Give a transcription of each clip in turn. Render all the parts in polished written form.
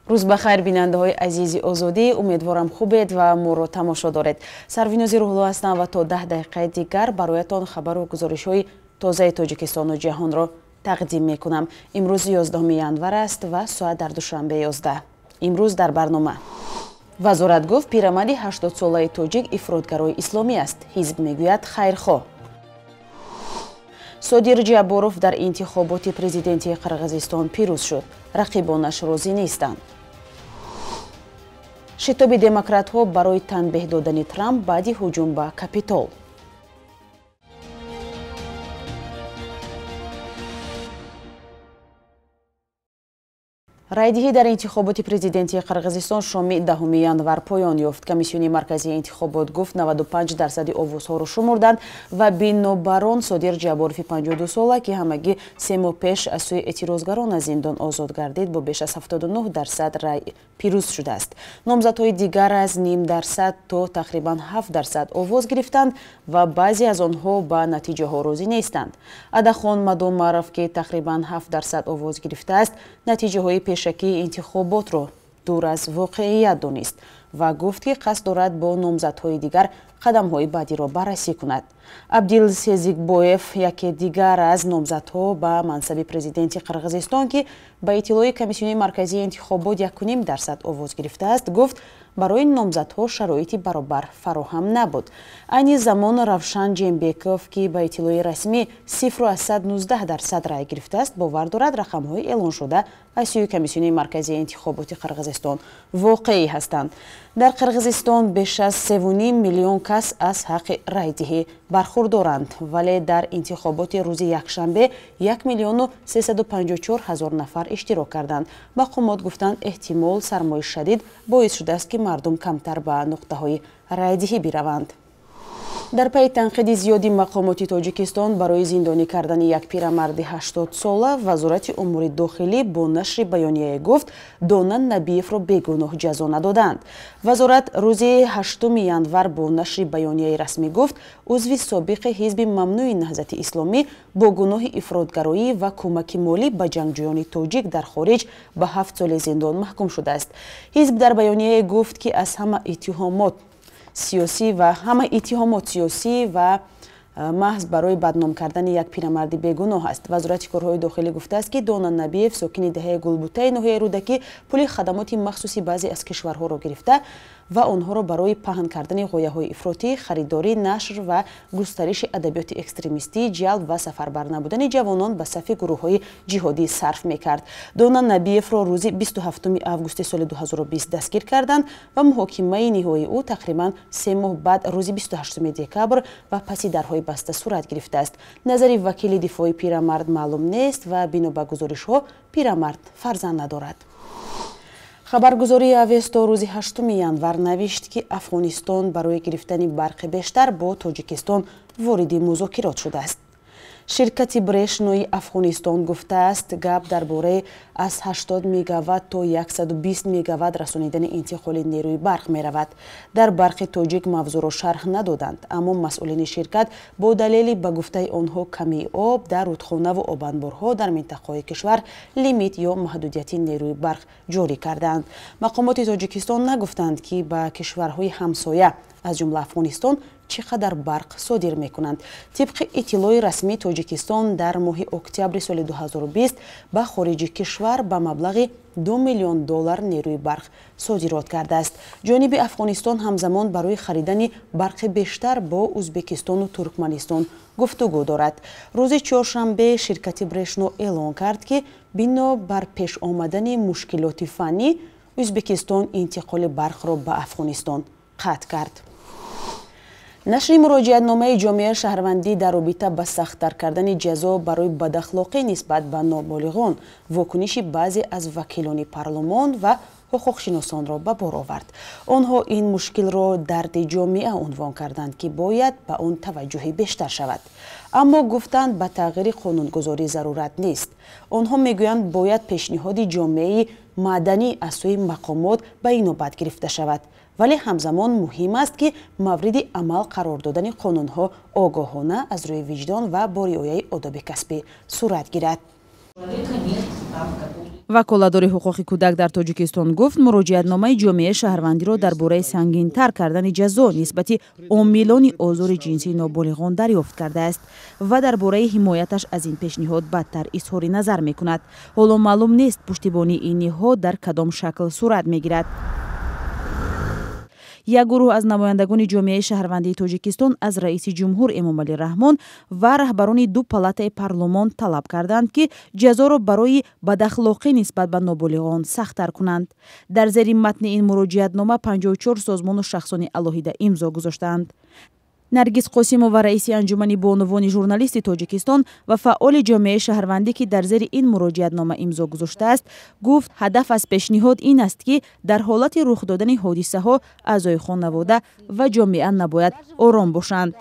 روز بخیر بیننده های عزیزی آزادی، امیدوارم خوبید و ما رو تماشا دارید. سروینوزی روحلو هستم و تا 10 دقیقه دیگر برایتان خبر و گزارش های تازه تاجیکستان و جهان را تقدیم می کنم. امروز 11 ینوری است و ساعت در دوشنبه 11. امروز در برنامه وزارت گفت پیرامردی 80 ساله توجیک افرادگرای اسلامی است. ҳизб мегӯяд хайрхоҳ. Содир Ҷабборов дар интихоботи президентии Қирғизистон пирӯз шуд. Рақибонаш розӣ нестанд. Шитоби демократҳо барои танбеҳ додани Трамп баъди ҳуҷум ба Капитол. райдиҳӣ дар интихоботи президентии Қирғизистон шоми 10 январ поён ёфт. Комиссиони марказии интихобот гуфт 95% овозҳоро шумурданд ва бинобар он Содир Ҷабборов 52 сола ки ҳамагӣ 3 моҳ пеш аз сӯи эътирозгарон аз зиндон озод гардид бо беш аз 79% рай пирӯз шудааст. Номзадҳои дигар аз 0.5% то тақрибан 7% овоз гирифтанд ва баъзе аз онҳо ба натиҷаҳо розӣ нестанд. Адахон Мадомаров ки тақрибан 7% овоз гирифтааст, натиҷаҳои пешакии интихоботро дур аз воқеият донист ва гуфт ки қасд дорад бо номзадҳои дигар қадамҳои баъдиро баррасӣ кунад. Абдилсезикбоев яке дигар аз номзадҳо ба мансаби президенти Қирғизистон ки ба иттилои комиссиони марказии интихобот 1.5% овоз гирифтааст, гуфт барои номзадҳо шароити баробар фароҳам набуд. Айни замон Равшан Ҷембеков ки ба иттилои расмӣ 0.19% рай гирифтааст, бовар дорад рақамҳои эълон шуда аз сӯи комиссиони марказии интихоботи Қирғизистон воқеӣ ҳастанд. Дар Қирғизистон беш аз 3.5 миллион кас аз ҳаққи райдиҳӣ бархурдоранд, вале дар интихоботи рӯзи якшанбе 1,354,000 нафар иштирок карданд. Мақомот гуфтанд эҳтимол сармои шадид боис шудааст ки мардум камтар ба нуқтаҳои райдиҳӣ бираванд. дар пайи танқиди зиёди мақомоти Тоҷикистон барои зиндонӣ кардани як пирамарди 80 сола, Вазорати умури дохилӣ бо нашри баёнияе гуфт Донан Набиевро бегуноҳ ҷазо надоданд. Вазорат рӯзи 8 январ бо нашри баёнияи расмӣ гуфт узви собиқи ҳизби мамнӯи наҳзати исломӣ бо гуноҳи ифротгароӣ ва кӯмаки молӣ ба ҷангҷӯёни тоҷик дар хориҷ ба 7 соли зиндон маҳкум шудааст. ҳизб дар баёнияе гуфт ки аз ҳама иттиҳомот сиёсӣ ва маҳз барои бадном кардани як пирамарди бегуноҳ аст. Вазорати корҳои дохилӣ гуфтааст ки Донан Набиев сокини деҳаи Гулбутаи ноҳияи Рӯдакӣ пули хадамоти махсуси баъзе аз кишварҳоро гирифта ва онҳоро барои паҳн кардани ғояҳои ифротӣ, харидорӣ, нашр ва густариши адабиёти экстремистӣ, ҷалб ва сафарбар набудани ҷавонон ба сафи гурӯҳҳои ҷиҳодӣ сарф мекард. Донан Набиевро рӯзи 27 августи соли 2020 дастгир карданд ва муҳокимаи ниҳоии ӯ тақрибан 3 моҳ баъд рӯзи 28 декабр ва паси дарҳои баста сурат гирифтааст. Назари вакили дифои пирамард маълум нест ва бино ба гузоришҳо пирамард фарзанд надорад. Хабаргузории Авесто рӯзи 8 январ навишт ки Афғонистон барои гирифтани барқи бештар бо Тоҷикистон вориди музокирот шудааст. ширкати брешнои Афғонистон гуфтааст гап дар бораи аз 80 мегаватт то 120 мегаватт расонидани интиқоли нерӯи барқ меравад. Дар барқи тоҷик мавзӯъро шарҳ надоданд, аммо масъулини ширкат бо далели ба гуфтаи онҳо камии об дар рудхонаву обанборҳо дар минтақаҳои кишвар лимит ё маҳдудияти нерӯи барқ ҷорӣ карданд. Мақомоти Тоҷикистон нагуфтанд ки ба кишварҳои ҳамсоя аз ҷумла Афғонистон чӣ қадар барқ содир мекунанд. Тибқи иттилои расмии Тоҷикистон дар моҳи октябри соли 2020 ба хориҷи кишвар ба маблағи $2 миллион нерӯи барқ содирот кардааст. ҷониби Афғонистон ҳамзамон барои харидани барқи бештар бо Узбекистону Туркманистон гуфтугӯ дорад. рӯзи чоршанбе ширкати брешно эълон кард ки бино бар пеш омадани мушкилоти фаннӣ Узбекистон интиқоли барқро ба Афғонистон қатъ кард. нашри муроҷиатномаи ҷомеаи шаҳрвандӣ дар робита ба сахттар кардани ҷазо барои бадахлоқӣ нисбат ба ноболиғон вокуниши баъзе аз вакилони парлумон ва ҳуқуқшиносонро ба бор овард. онҳо ин мушкилро дарди ҷомеа унвон карданд ки бояд ба он таваҷҷӯҳи бештар шавад. аммо гуфтанд ба тағйири қонунгузорӣ зарурат нест. онҳо мегӯянд бояд пешниҳоди ҷомеаи маданӣ аз сӯи мақомот ба инобат гирифта шавад. вале ҳамзамон муҳим аст ки мавриди амал қарор додани қонунҳо огоҳона аз рӯи виҷдон ва бо риояи одоби касбӣ сурат гирад. ваколатдори ҳуқуқи кӯдак дар тоҷикистон гуфт муроҷиатномаи ҷомеаи шаҳрвандиро дар бораи сангинтар кардани ҷазо нисбати омилони озори ҷинсии ноболиғон дарёфт кардааст ва дар бораи ҳимояташ аз ин пешниҳод бадтар изҳори назар мекунад. ҳоло маълум нест пуштибонии ин ниҳод дар кадом шакл сурат мегирад. як гурӯҳ аз намояндагони ҷомеаи шаҳрвандии тоҷикистон аз раиси ҷумҳур Эмомалӣ Раҳмон ва раҳбарони ду палатаи парлумон талаб карданд ки ҷазоро барои бадахлоқӣ нисбат ба ноболиғон сахттар кунанд. дар зери матни ин муроҷиатнома 54 созмону шахсони алоҳида имзо гузоштаанд. наргиз қосимова раиси анҷумани бонувони журналисти тоҷикистон ва фаъоли ҷомеаи шаҳрвандӣ ки дар зери ин муроҷиатнома имзо гузоштааст гуфт ҳадаф аз пешниҳод ин аст ки дар ҳолати рух додани ҳодисаҳо аъзои хонавода ва ҷомеа набояд ором бошанд.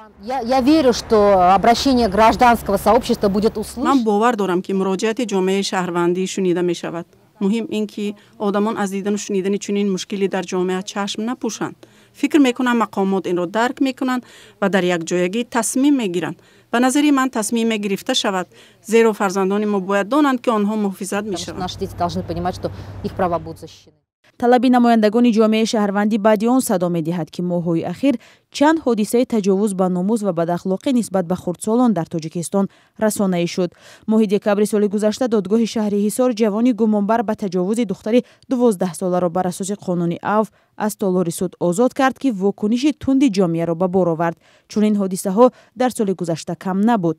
ман бовар дорам ки муроҷиати ҷомеаи шаҳрвандӣ шунида мешавад. муҳим ин ки одамон аз дидану шунидани чунин мушкилӣ дар ҷомеа чашм напӯшанд. фикр мекунанд мақомот инро дарк мекунанд ва дар якҷоягӣ тасмим мегиранд. ба назари ман тасмиме гирифта шавад, зеро фарзандони мо бояд донанд ки онҳо муҳофизат мешаванд. талаби намояндагони ҷомеаи шаҳрвандӣ баъди он садо медиҳад ки моҳҳои ахир чанд ҳодисаи таҷовуз ба номус ва бадахлоқӣ нисбат ба хурдсолон дар тоҷикистон расонаӣ шуд. моҳи декабри соли гузашта додгоҳи шаҳри ҳисор ҷавони гумонбар ба таҷовузи духтари 12 соларо бар асоси қонуни авф аз толори суд озод кард ки вокуниши тунди ҷомеаро ба бор овард. чунин ҳодисаҳо дар соли гузашта кам набуд.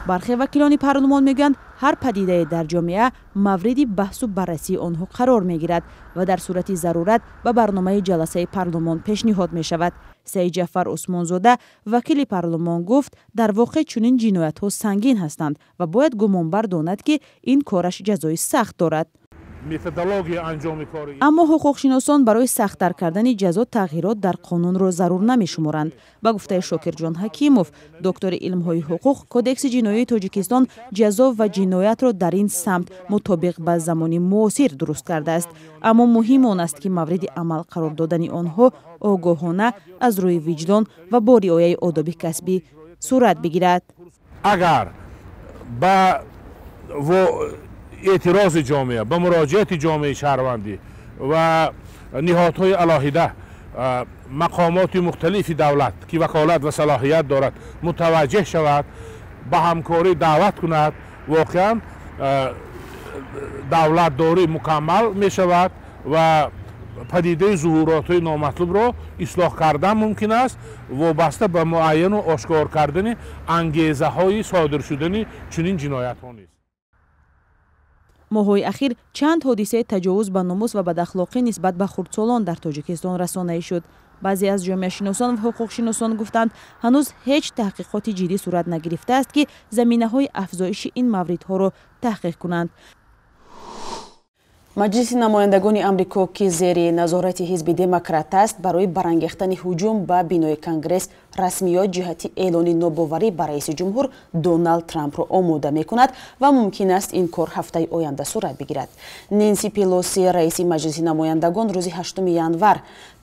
бархе вакилони парлумон мегӯянд ҳар падидае дар ҷомеа мавриди баҳсу баррасии онҳо қарор мегирад ва дар сурати зарурат ба барномаи ҷаласаи парлумон пешниҳод мешавад. саид ҷаъфар усмонзода вакили парлумон гуфт дар воқеъ чунин ҷиноятҳо сангин ҳастанд ва бояд гумонбар донад ки ин кораш ҷазои сахт дорад. аммо ҳуқуқшиносон барои сахттар кардани ҷазо тағйирот дар қонунро зарур намешуморанд. ба гуфтаи Шокирҷон Ҳакимов, доктори илмҳои ҳуқуқ, кодекси ҷиноии Тоҷикистон ҷазо ва ҷиноятро дар ин самт мутобиқ ба замони муосир дуруст кардааст. аммо муҳим он аст ки мавриди амал қарор додани онҳо огоҳона аз рӯи виҷдон ва бо риояи одоби касбӣ сурат бигирад. агар ба اعتراض جامعه به مراجعت جامعه شهروندی و نهادهای علاهیده مقامات مختلف دولت که وکالت و صلاحیت دارد متوجه شود به همکاری دعوت کند واقعا دولت داری مکمل می شود و پدیده ظهورات نامطلوب را اصلاح کردن ممکن است وابسته به معین و آشکار کردن انگیزه های صادر شدن چنین جنایت ها نیست. моҳҳои ахир чанд ҳодисаи таҷовуз ба номус ва бадахлоқӣ нисбат ба хурдсолон дар тоҷикистон расонаӣ шуд. баъзе аз ҷомеашиносон ва ҳуқуқшиносон гуфтанд ҳанӯз ҳеҷ таҳқиқоти ҷиддӣ сурат нагирифтааст ки заминаҳои афзоиши ин мавридҳоро таҳқиқ кунанд. маҷлиси намояндагони амрико ки зери назорати ҳизби демократ аст барои барангехтани ҳуҷум ба бинои конгресс расмиёт ҷиҳати эълони нобоварӣ ба раиси ҷумҳур Доналд Трампро омода мекунад ва мумкин аст ин кор ҳафтаи оянда сурат бигирад. Ненси Пелоси раиси маҷлиси намояндагон рӯзи 8 январ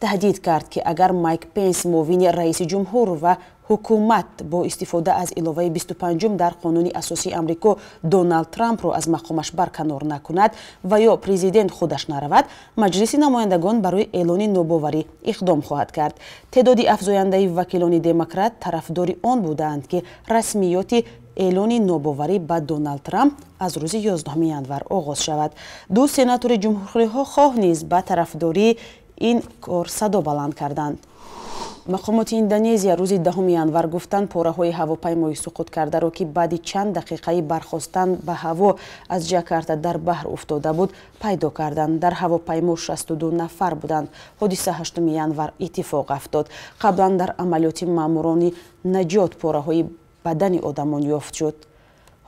таҳдид кард ки агар Майк Пенс муовини раиси ҷумҳур ва ҳукумат бо истифода аз иловаи 25 дар қонуни асосии амрико Доналд Трампро аз мақомаш барканор накунад ва ё президент худаш наравад, маҷлиси намояндагон барои эълони нобоварӣ иқдом хоҳад кард. теъдоди афзояндаи вакилони демократ тарафдори он будаанд ки расмиёти эълони нобоварӣ ба Доналд Трамп аз рӯзи 11 январ оғоз шавад. ду сенатори ҷумҳуриҳоҳ низ ба тарафдории ин кор садо баланд карданд. мақомоти Индонезия рӯзи 10 январ гуфтанд пораҳои ҳавопаймои суқут-кардаро ки баъди чанд дақиқаи бархостан ба ҳаво аз Ҷакарта дар баҳр уфтода буд пайдо карданд. дар ҳавопаймо 62 нафар буданд. ҳодиса 8 январ иттифоқ афтод. қаблан дар амалиёти маъмурони наҷот пораҳои бадани одамон ёфт шуд.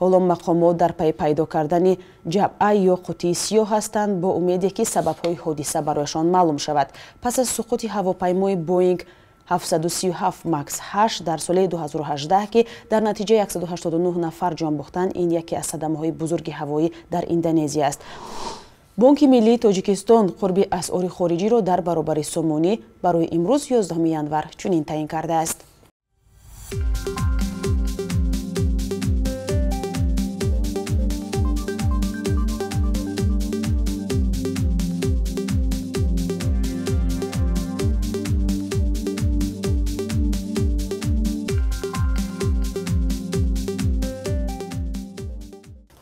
ҳоло мақомот дар пай пайдо кардани ҷабъа ё қутии сиёҳ ҳастанд бо умеде ки сабабҳои ҳодиса барояшон маълум шавад. пас аз суқути ҳавопаймои Боинг 737 Макс 8 дар соли 2018 ки дар натиҷаи 189 нафар ҷон бохтанд, ин яке аз садамаҳои бузурги ҳавоӣ дар Индонезия аст. бонки миллии Тоҷикистон қурби асъори хориҷиро дар баробари сомонӣ барои имрӯз 11 январ чунин таъин кардааст.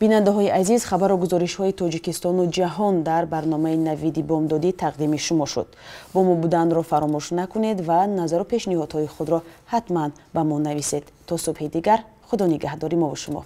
бинандаҳои азиз, хабару гузоришҳои Тоҷикистону ҷаҳон дар барномаи Навиди бомдодӣ тақдими шумо шуд. Бо мо буданро фаромӯш накунед ва назару пешниҳодҳои худро ҳатман ба мо нависед. То субҳи дигар, худо нигаҳдори мо ва шумо.